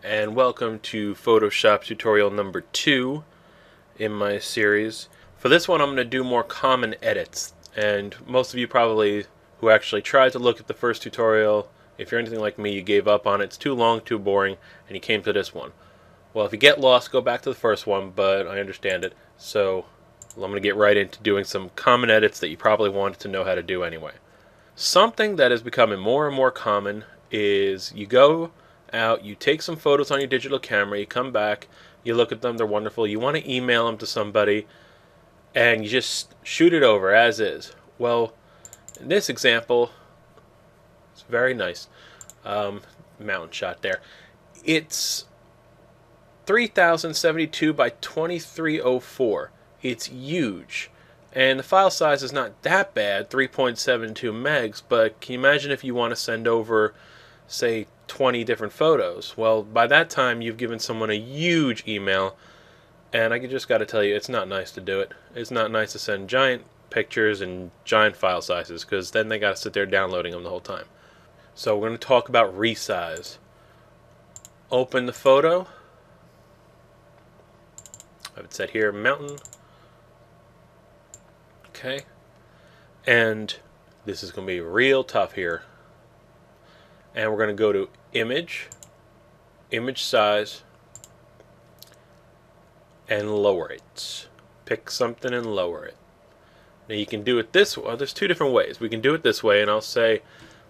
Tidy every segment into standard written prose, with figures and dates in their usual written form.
and welcome to Photoshop tutorial number 2 in my series. For this one I'm going to do more common edits, and most of you probably who actually tried to look at the first tutorial, if you're anything like me, you gave up on it. It's too long, too boring, and you came to this one. Well, if you get lost, go back to the first one, but I understand it. So I'm going to get right into doing some common edits that you probably wanted to know how to do anyway. Something that is becoming more and more common is you go out, you take some photos on your digital camera, you come back, you look at them, they're wonderful, you want to email them to somebody, and you just shoot it over as is. Well, in this example, it's very nice. Mountain shot there. It's 3072 by 2304. It's huge. And the file size is not that bad, 3.72 megs, but can you imagine if you want to send over, say, 20 different photos? Well, by that time you've given someone a huge email, and I just got to tell you, it's not nice to do it. It's not nice to send giant pictures and giant file sizes, because then they got to sit there downloading them the whole time. So we're going to talk about resize. Open the photo. I have it set here, mountain. Okay, and this is going to be real tough here. And we're going to go to image, image size, and lower it. Pick something and lower it. Now you can do it this way. Well, there's two different ways. We can do it this way, and I'll say,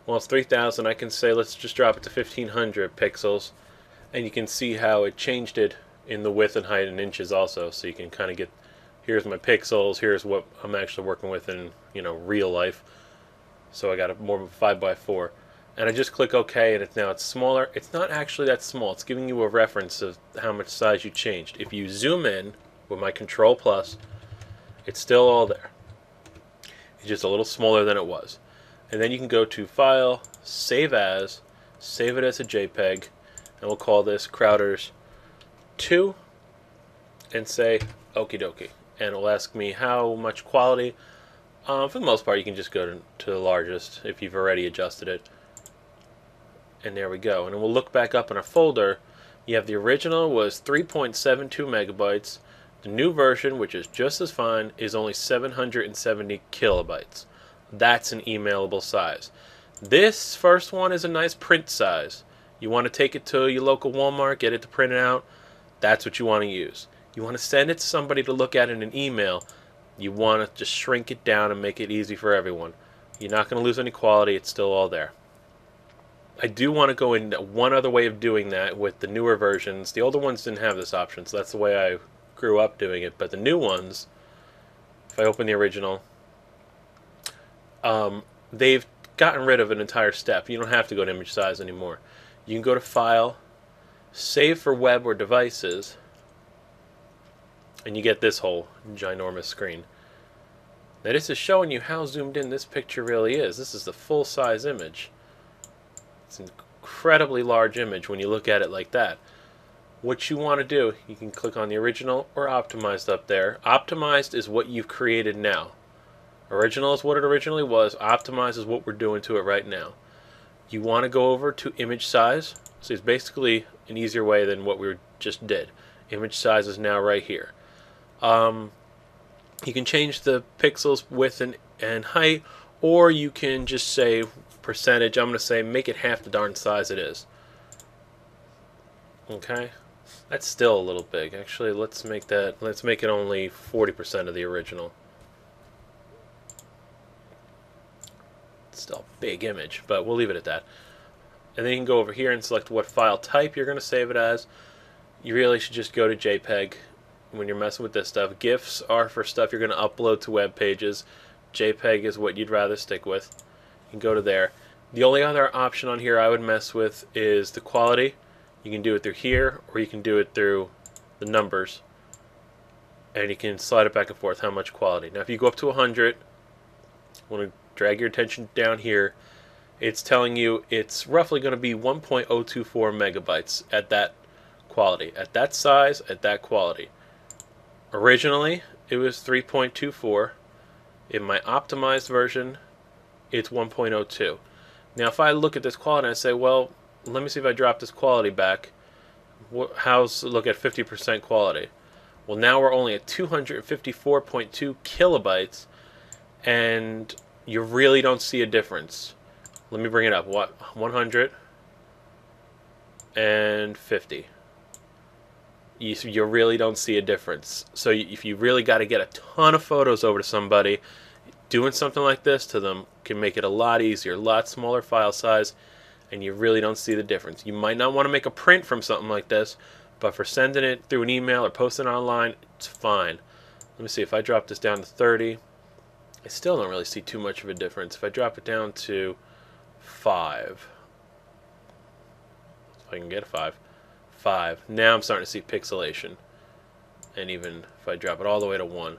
well, it's 3000. I can say let's just drop it to 1500 pixels, and you can see how it changed it in the width and height in inches also. So you can kind of get, here's my pixels, here's what I'm actually working with in real life. So I got a more of a 5x4. And I just click OK, and it's smaller. It's not actually that small. It's giving you a reference of how much size you changed. If you zoom in with my Control Plus, it's still all there. It's just a little smaller than it was. And then you can go to File, Save As, save it as a JPEG, and we'll call this Crowders 2, and say okie dokie. And it'll ask me how much quality. For the most part, you can just go to the largest if you've already adjusted it. And there we go. And then we'll look back up in our folder. You have the original was 3.72 megabytes. The new version, which is just as fine, is only 770 kilobytes. That's an emailable size. This first one is a nice print size. You want to take it to your local Walmart, get it to print it out. That's what you want to use. You want to send it to somebody to look at in an email. You want to just shrink it down and make it easy for everyone. You're not going to lose any quality. It's still all there. I do want to go into one other way of doing that with the newer versions. The older ones didn't have this option, so that's the way I grew up doing it. But the new ones, if I open the original, they've gotten rid of an entire step. You don't have to go to image size anymore. You can go to File, Save for Web or Devices, and you get this whole ginormous screen. Now this is showing you how zoomed in this picture really is. This is the full-size image. It's an incredibly large image when you look at it like that. What you want to do, you can click on the original or optimized up there. Optimized is what you've created now. Original is what it originally was. Optimized is what we're doing to it right now. You want to go over to image size. So it's basically an easier way than what we just did. Image size is now right here. You can change the pixels width and height, or you can just say percentage. I'm going to say make it half the darn size it is. Okay, that's still a little big. Actually, let's make it only 40% of the original. It's still a big image, but we'll leave it at that. And then you can go over here and select what file type you're going to save it as. You really should just go to JPEG when you're messing with this stuff. GIFs are for stuff you're going to upload to web pages. JPEG is what you'd rather stick with. You can go to there. The only other option on here I would mess with is the quality. You can do it through here, or you can do it through the numbers, and you can slide it back and forth how much quality. Now if you go up to 100, I want to drag your attention down here. It's telling you it's roughly going to be 1.024 megabytes at that quality, at that size, at that quality. Originally it was 3.24. In my optimized version, it's 1.02. Now if I look at this quality and I say, well, let me see if I drop this quality back. How's look at 50% quality? Well, now we're only at 254.2 kilobytes, and you really don't see a difference. Let me bring it up. What? 150. You really don't see a difference. So if you really got to get a ton of photos over to somebody, doing something like this to them can make it a lot easier, a lot smaller file size, and you really don't see the difference. You might not want to make a print from something like this, but for sending it through an email or posting it online, it's fine. Let me see, if I drop this down to 30, I still don't really see too much of a difference. If I drop it down to 5, if I can get a 5, now I'm starting to see pixelation. And even if I drop it all the way to 1,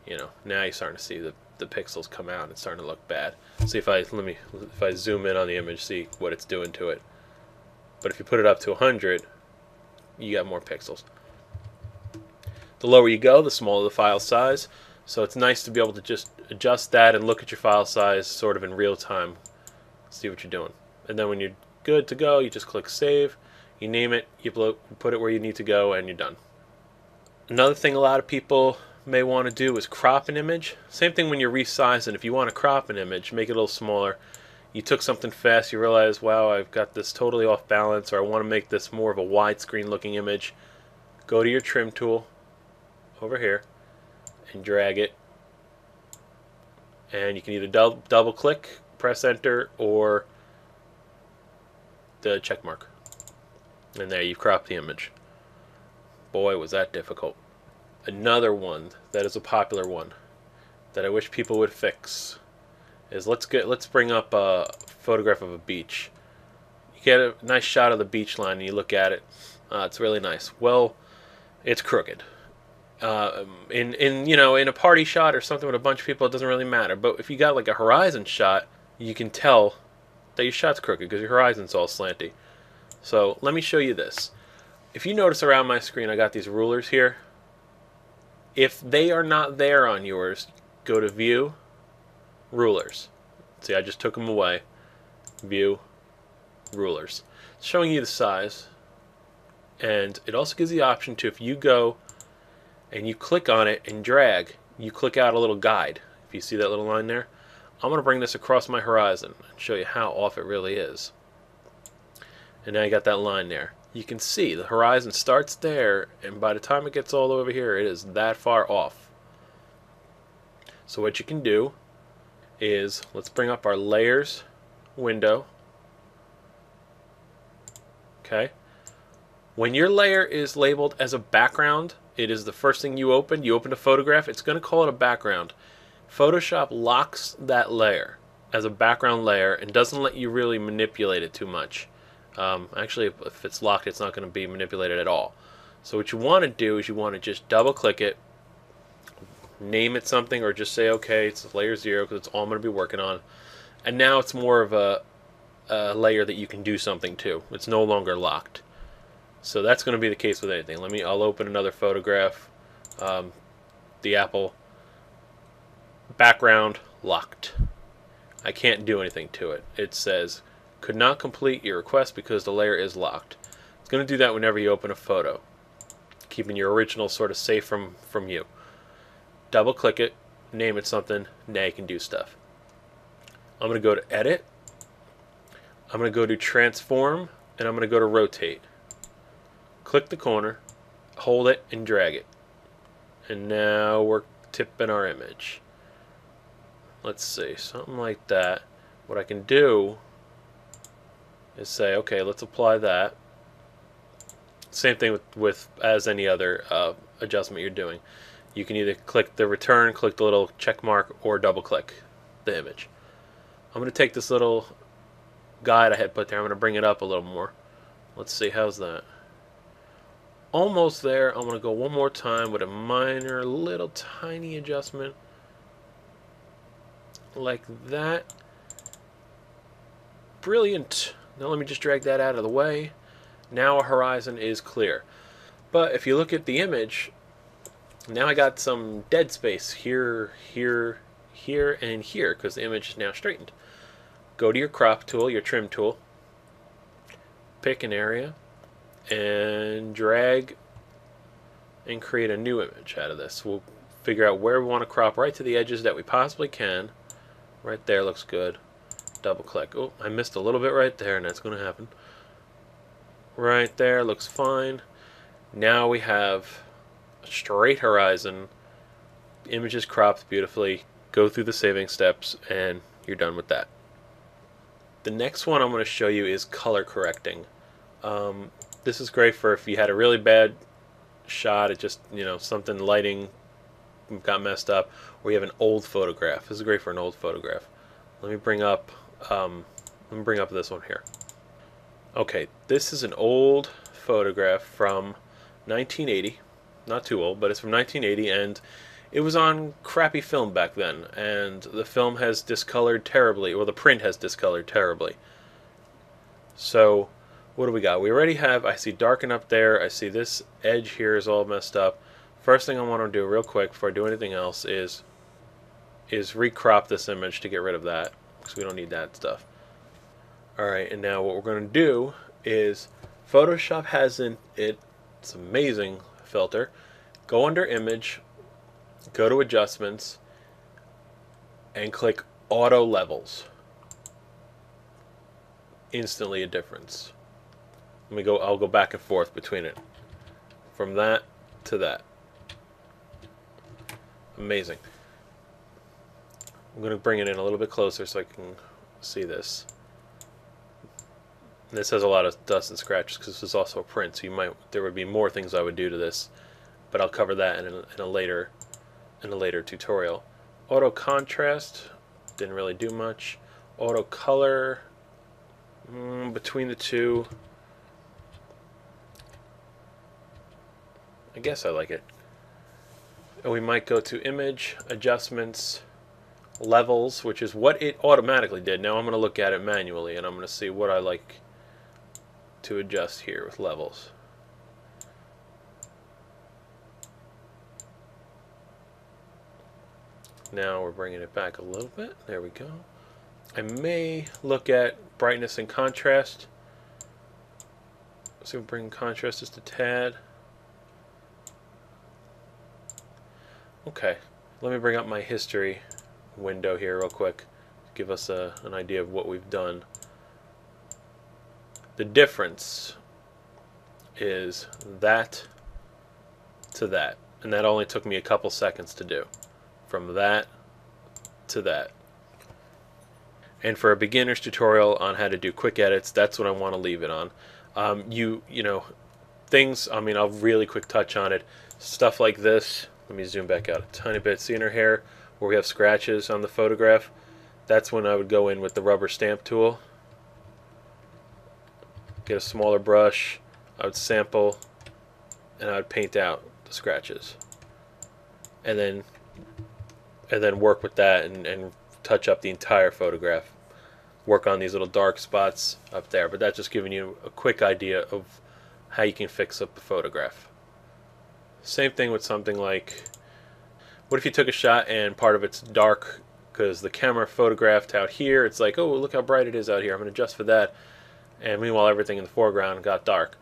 now you're starting to see the pixels come out. It's starting to look bad. See if I zoom in on the image, see what it's doing to it. But if you put it up to 100, you got more pixels. The lower you go, the smaller the file size. So it's nice to be able to just adjust that and look at your file size sort of in real time. See what you're doing. And then when you're good to go, you just click save. You name it, you put it where you need to go, and you're done. Another thing a lot of people may want to do is crop an image. Same thing when you're resizing. If you want to crop an image, make it a little smaller. You took something fast, you realize, wow, I've got this totally off balance, or I want to make this more of a widescreen looking image. Go to your trim tool over here and drag it. And you can either double click, press enter, or the check mark. And there, you've cropped the image. Boy, was that difficult. Another one that is a popular one that I wish people would fix is let's bring up a photograph of a beach. You get a nice shot of the beach line and you look at it. It's really nice. Well, it's crooked. In a party shot or something with a bunch of people, it doesn't really matter. But if you got like a horizon shot, you can tell that your shot's crooked because your horizon's all slanty. So let me show you this. If you notice around my screen, I got these rulers here. If they are not there on yours, go to View, Rulers. See, I just took them away. View, Rulers. It's showing you the size. And it also gives the option to, if you go and you click on it and drag, you click out a little guide. If you see that little line there, I'm going to bring this across my horizon and show you how off it really is. And now you got that line there. You can see the horizon starts there, and by the time it gets all over here, it is that far off. So what you can do is, let's bring up our layers window. Okay. When your layer is labeled as a background, it is the first thing you open. You open a photograph, it's going to call it a background. Photoshop locks that layer as a background layer and doesn't let you really manipulate it too much. Actually, if it's locked, it's not going to be manipulated at all. So what you want to do is you want to just double click it, name it something, or just say, okay, it's layer 0 because it's all I'm going to be working on. And now it's more of a layer that you can do something to. It's no longer locked. So that's going to be the case with anything. I'll open another photograph. The apple background locked. I can't do anything to it. It says, could not complete your request because the layer is locked. It's going to do that whenever you open a photo, keeping your original sort of safe from you. Double click it, name it something, now you can do stuff. I'm going to go to Edit, I'm going to go to Transform, and I'm going to go to Rotate. Click the corner, hold it, and drag it. And now we're tipping our image. Let's see, something like that. What I can do is say, okay, let's apply that. Same thing with as any other adjustment you're doing. You can either click the return, click the little check mark, or double click the image. I'm going to take this little guide I had put there, I'm going to bring it up a little more. Let's see, how's that? Almost there. I'm going to go one more time with a minor little tiny adjustment like that. Brilliant. Now let me just drag that out of the way. Now our horizon is clear. But if you look at the image, now I got some dead space here, here, here, and here because the image is now straightened. Go to your crop tool, your trim tool, pick an area, and drag and create a new image out of this. We'll figure out where we want to crop right to the edges that we possibly can. Right there looks good. Double click. Oh, I missed a little bit right there, and that's going to happen. Right there looks fine. Now we have a straight horizon. The image is cropped beautifully. Go through the saving steps, and you're done with that. The next one I'm going to show you is color correcting. This is great for if you had a really bad shot, it just, something lighting got messed up, or you have an old photograph. This is great for an old photograph. Let me bring up this one here. Okay, this is an old photograph from 1980. Not too old, but it's from 1980, and it was on crappy film back then, and the film has discolored terribly, or the print has discolored terribly. So what do we got? We already have, I see darken up there, I see this edge here is all messed up. First thing I want to do real quick before I do anything else is recrop this image to get rid of that, because we don't need that stuff. Alright, and now what we're going to do is, Photoshop has in it's amazing filter. Go under image, go to adjustments, and click auto levels. Instantly a difference. I'll go back and forth between it. From that to that. Amazing. I'm going to bring it in a little bit closer so I can see this. And this has a lot of dust and scratches because this is also a print, so there would be more things I would do to this, but I'll cover that in a later tutorial. Auto contrast didn't really do much. Auto color, between the two, I guess I like it. And we might go to image, adjustments, levels, which is what it automatically did. Now I'm going to look at it manually, and I'm going to see what I like to adjust here with levels. Now we're bringing it back a little bit. There we go. I may look at brightness and contrast. So we'll bring contrast just a tad. Okay, let me bring up my history window here real quick to give us an idea of what we've done. The difference is that to that, and that only took me a couple seconds to do. From that to that. And for a beginner's tutorial on how to do quick edits, that's what I want to leave it on. Things, I'll really quick touch on it. Stuff like this, let me zoom back out a tiny bit. See in her hair where we have scratches on the photograph? That's when I would go in with the rubber stamp tool. Get a smaller brush, I would sample, and I would paint out the scratches. And then work with that and touch up the entire photograph. Work on these little dark spots up there, but that's just giving you a quick idea of how you can fix up a photograph. Same thing with something like, what if you took a shot and part of it's dark because the camera photographed out here, it's like, oh, look how bright it is out here, I'm going to adjust for that, and meanwhile everything in the foreground got dark.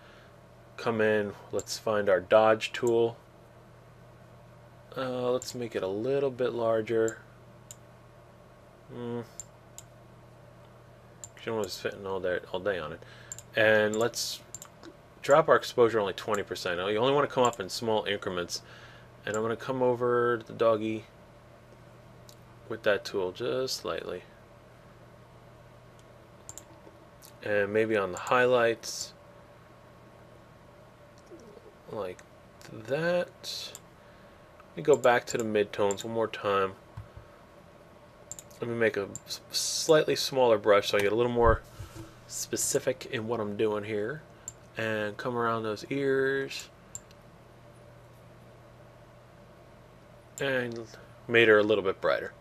Come in, let's find our dodge tool. Let's make it a little bit larger. You don't want to fit all day on it. And let's drop our exposure only 20%. Now, you only want to come up in small increments. And I'm going to come over to the doggy with that tool just slightly. And maybe on the highlights, like that. Let me go back to the midtones one more time. Let me make a slightly smaller brush so I get a little more specific in what I'm doing here. And come around those ears. And made her a little bit brighter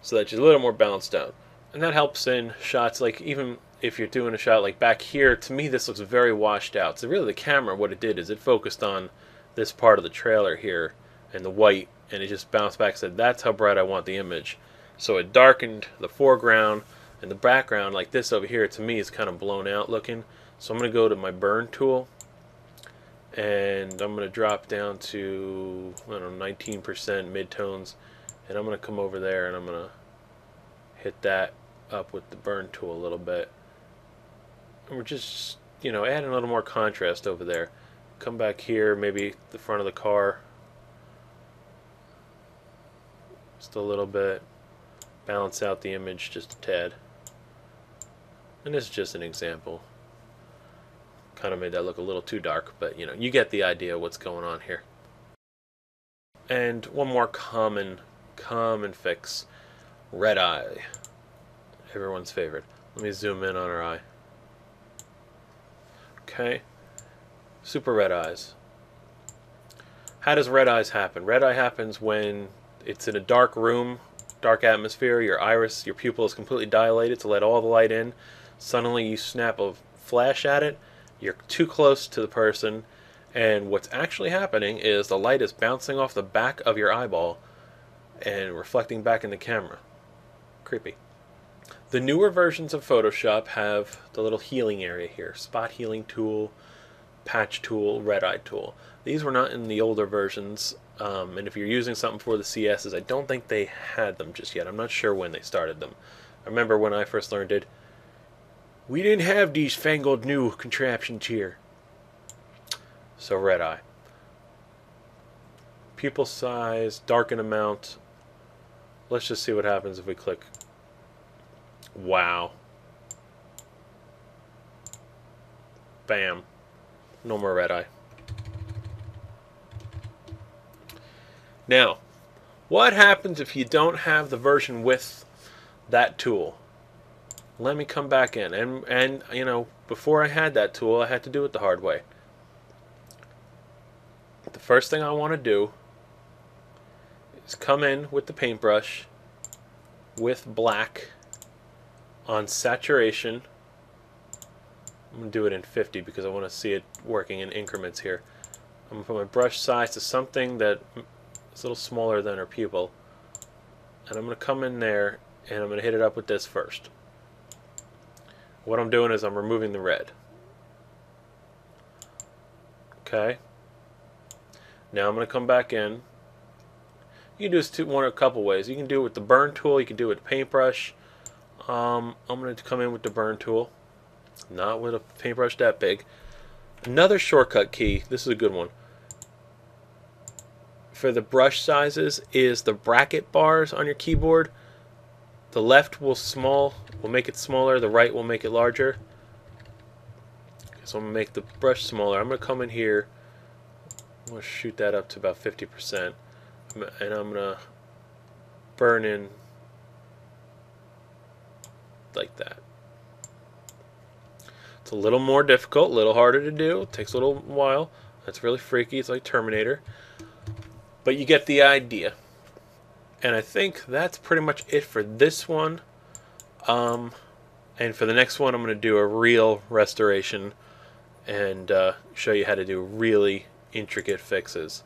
so that she's a little more balanced out. And that helps in shots, like even if you're doing a shot like back here, to me this looks very washed out. So really the camera, what it did is it focused on this part of the trailer here and the white, and it just bounced back and said, that's how bright I want the image. So it darkened the foreground, and the background, like this over here, to me is kind of blown out looking. So I'm going to go to my burn tool, and I'm going to drop down to, I don't know, 19% midtones, and I'm going to come over there and I'm going to hit that up with the burn tool a little bit. And we're just, adding a little more contrast over there. Come back here, maybe the front of the car, just a little bit, balance out the image just a tad. And this is just an example. Kind of made that look a little too dark, but you get the idea of what's going on here. And one more common fix, red eye. Everyone's favorite. Let me zoom in on our eye. Okay, super red eyes. How does red eyes happen? Red eye happens when it's in a dark room, dark atmosphere, your iris, your pupil is completely dilated to let all the light in. Suddenly you snap a flash at it, you're too close to the person, and what's actually happening is the light is bouncing off the back of your eyeball and reflecting back in the camera. Creepy. The newer versions of Photoshop have the little healing area here. Spot healing tool, patch tool, red eye tool. These were not in the older versions, and if you're using something for the CSs, I don't think they had them just yet. I'm not sure when they started them. I remember when I first learned it, we didn't have these fangled new contraptions here. So red eye. Pupil size, darken amount. Let's just see what happens if we click. Wow. Bam. No more red eye. Now, what happens if you don't have the version with that tool? Let me come back in. And before I had that tool, I had to do it the hard way. The first thing I want to do is come in with the paintbrush with black on saturation. I'm going to do it in 50 because I want to see it working in increments here. I'm going to put my brush size to something that is a little smaller than our pupil. And I'm going to come in there and I'm going to hit it up with this first. What I'm doing is I'm removing the red. Okay. Now I'm going to come back in. You can do this a couple ways. You can do it with the burn tool. You can do it with the paintbrush. I'm going to come in with the burn tool. Not with a paintbrush that big. Another shortcut key, this is a good one, for the brush sizes is the bracket bars on your keyboard. The left will make it smaller, the right will make it larger. So I'm going to make the brush smaller. I'm going to come in here, I'm going to shoot that up to about 50%, and I'm going to burn in like that. It's a little more difficult, a little harder to do. It takes a little while. It's really freaky. It's like Terminator. But you get the idea. And I think that's pretty much it for this one. And for the next one, I'm going to do a real restoration and show you how to do really intricate fixes.